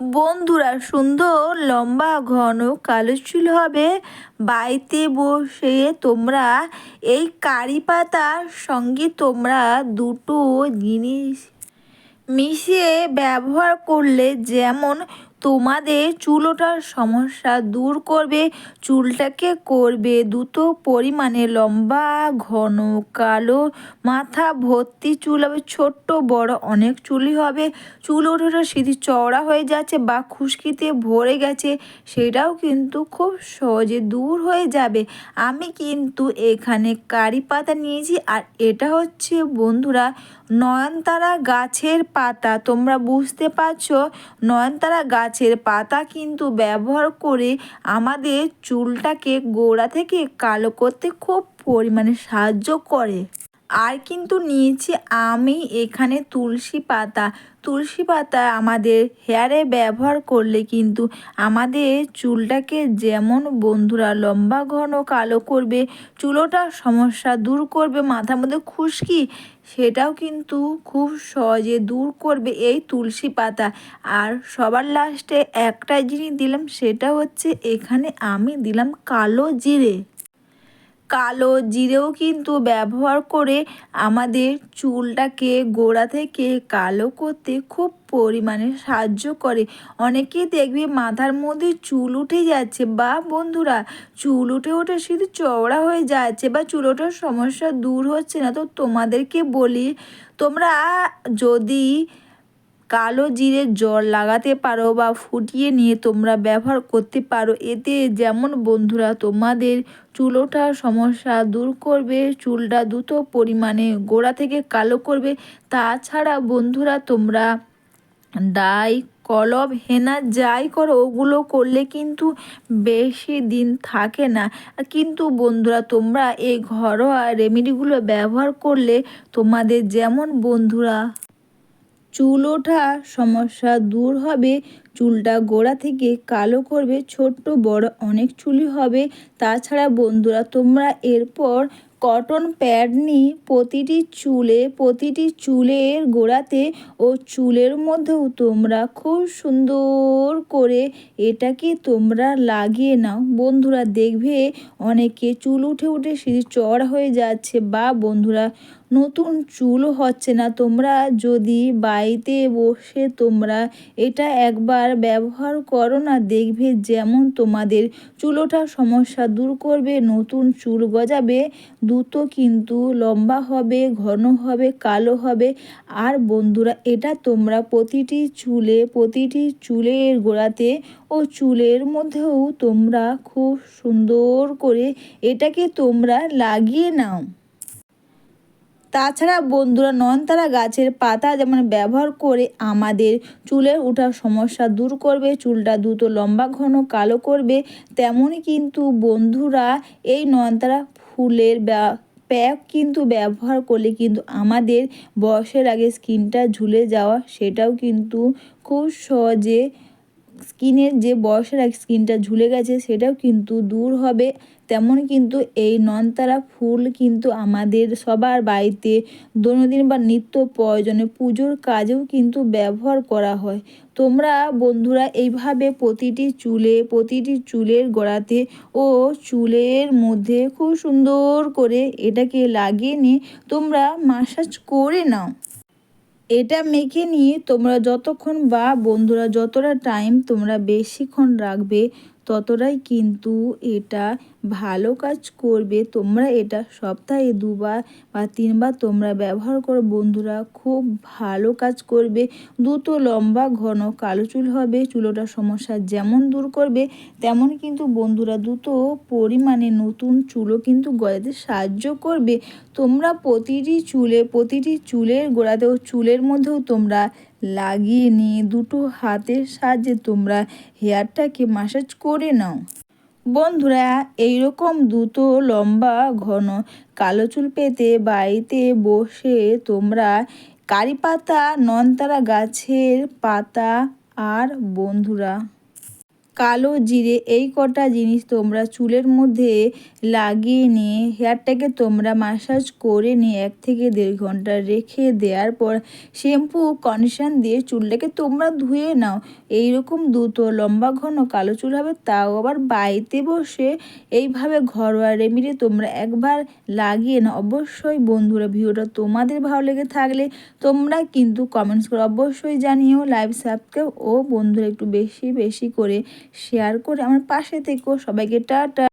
বন্ধুরা, সুন্দর লম্বা ঘন কালো চুল হবে। বাড়িতে বসে তোমরা এই কারি পাতার সঙ্গে তোমরা দুটো জিনিস মিশিয়ে ব্যবহার করলে যেমন তোমাদের চুল ওঠার সমস্যা দূর করবে, চুলটাকে করবে দ্রুত পরিমাণে লম্বা ঘন কালো, মাথা ভর্তি চুল হবে, ছোট্ট বড় অনেক চুলই হবে। চুল ওঠাটা সিঁথি চওড়া হয়ে যাচ্ছে বা খুশকিতে ভরে গেছে, সেটাও কিন্তু খুব সহজে দূর হয়ে যাবে। আমি কিন্তু এখানে কারি পাতা নিয়েছি, আর এটা হচ্ছে বন্ধুরা নয়নতারা গাছের পাতা। তোমরা বুঝতে পারছো, নয়নতারা গাছের পাতা কিন্তু ব্যবহার করে আমাদের চুলটাকে গোড়া থেকে কালো করতে খুব পরিমাণে সাহায্য করে। আর কিন্তু নিয়েছি আমি এখানে তুলসী পাতা। তুলসী পাতা আমাদের হেয়ারে ব্যবহার করলে কিন্তু আমাদের চুলটাকে যেমন বন্ধুরা লম্বা ঘন কালো করবে, চুল ওঠার সমস্যা দূর করবে, মাথার মধ্যে খুশকি সেটাও কিন্তু খুব সহজে দূর করবে এই তুলসী পাতা। আর সবার লাস্টে একটা জিনিস দিলাম, সেটা হচ্ছে এখানে আমি দিলাম কালো জিরে। কালো জিরেও কিন্তু ব্যবহার করে আমাদের চুলটাকে গোড়া থেকে কালো করতে খুব পরিমাণে সাহায্য করে। অনেকেই দেখবে মাথার মধ্যে চুল উঠে যাচ্ছে, বা বন্ধুরা চুল উঠে উঠে শুধু চওড়া হয়ে যাচ্ছে, বা চুল ওঠার সমস্যা দূর হচ্ছে না। তো তোমাদেরকে বলি, তোমরা যদি কালো জিরে জল লাগাতে পারো বা ফুটিয়ে নিয়ে তোমরা ব্যবহার করতে পারো, এতে যেমন বন্ধুরা তোমাদের চুল ওঠার সমস্যা দূর করবে, চুলটা দ্রুত পরিমাণে গোড়া থেকে কালো করবে। তাছাড়া বন্ধুরা তোমরা ডাই, কলম, হেনা যাই করো, ওগুলো করলে কিন্তু বেশি দিন থাকে না। কিন্তু বন্ধুরা তোমরা এই ঘরোয়া রেমেডিগুলো ব্যবহার করলে তোমাদের যেমন বন্ধুরা চুল ওঠা সমস্যা দূর হবে, চুলটা গোড়া থেকে কালো করবে, ছোট্ট বড় অনেক চুলই হবে। তাছাড়া বন্ধুরা তোমরা এরপর কটন প্যাড নিয়ে প্রতিটি চুলের গোড়াতে ও চুলের মধ্যেও তোমরা খুব সুন্দর করে এটাকে তোমরা লাগিয়ে নাও। বন্ধুরা দেখবে অনেকে চুল উঠে উঠে সিঁড়ি চড়া হয়ে যাচ্ছে, বা বন্ধুরা নতুন চুলও হচ্ছে না। তোমরা যদি বাড়িতে বসে তোমরা এটা একবার ব্যবহার করো না, দেখবে যেমন তোমাদের চুল ওঠার সমস্যা দূর করবে, নতুন চুল গজাবে, দ্রুত কিন্তু লম্বা হবে, ঘন হবে, কালো হবে। আর বন্ধুরা এটা তোমরা প্রতিটি চুলের গোড়াতে ও চুলের মধ্যেও তোমরা খুব সুন্দর করে এটাকে তোমরা লাগিয়ে নাও। তাছাড়া বন্ধুরা নয়নতারা গাছের পাতা যেমন ব্যবহার করে আমাদের চুলের ওঠার সমস্যা দূর করবে, চুলটা দ্রুত লম্বা ঘন কালো করবে, তেমনই কিন্তু বন্ধুরা এই নয়নতারা ফুলের প্যাক কিন্তু ব্যবহার করলে কিন্তু আমাদের বয়সের আগে স্কিনটা ঝুলে যাওয়া সেটাও কিন্তু খুব সহজে, স্কিনের যে বয়সের আগে স্কিনটা ঝুলে গেছে সেটাও কিন্তু দূর হবে। তেমন কিন্তু এই নয়নতারা ফুল কিন্তু আমাদের সবার বাড়িতে দৈনন্দিন বা নিত্য প্রয়োজনে পুজোর কাজেও কিন্তু ব্যবহার করা হয়। তোমরা বন্ধুরা এইভাবে প্রতিটি চুলের গোড়াতে ও চুলের মধ্যে খুব সুন্দর করে এটাকে লাগিয়ে নিয়ে তোমরা মাসাজ করে নাও। এটা মেখে নিয়ে তোমরা যতক্ষণ, বা বন্ধুরা যতটা টাইম তোমরা বেশিক্ষণ রাখবে ততটাই কিন্তু এটা ভালো কাজ করবে। তোমরা এটা সপ্তাহে 2বার বা 3বার তোমরা ব্যবহার করো বন্ধুরা, খুব ভালো কাজ করবে। দ্রুত লম্বা ঘন কালো চুল হবে, চুল ওঠার সমস্যা যেমন দূর করবে, তেমন কিন্তু বন্ধুরা দ্রুত পরিমাণে নতুন চুলও কিন্তু গজাতে সাহায্য করবে। তোমরা প্রতিটি চুলের গোড়াতেও চুলের মধ্যেও তোমরা লাগিয়ে নিয়ে দুটো হাতের সাহায্যে তোমরা হেয়ারটাকে মাসাজ করে নাও। বন্ধুরা এইরকম দ্রুত লম্বা ঘন কালো চুল পেতে বাড়িতে বসে তোমরা কারি পাতা, নয়নতারা গাছের পাতা আর বন্ধুরা কালো জিরে এই কটা জিনিস তোমরা চুলের মধ্যে লাগিয়ে নিয়ে হেয়ারটাকে তোমরা ম্যাসাজ করে নিয়ে 1 থেকে 1.5 ঘন্টা রেখে দেওয়ার পর শ্যাম্পু কন্ডিশন দিয়ে চুলটাকে তোমরা ধুয়ে নাও। এইরকম দ্রুত লম্বা ঘন কালো চুল হবে, তাও আবার বাড়িতে বসে এইভাবে ঘরোয়া রেমেডি তোমরা একবার লাগিয়ে নাও। অবশ্যই বন্ধুরা ভিডিওটা তোমাদের ভালো লেগে থাকলে তোমরা কিন্তু কমেন্টস করে অবশ্যই জানিও। লাইভ সাবস্ক্রাইব ও বন্ধুরা একটু বেশি বেশি করে শেয়ার করে আমার পাশে থেকো। সবাইকে টাটা।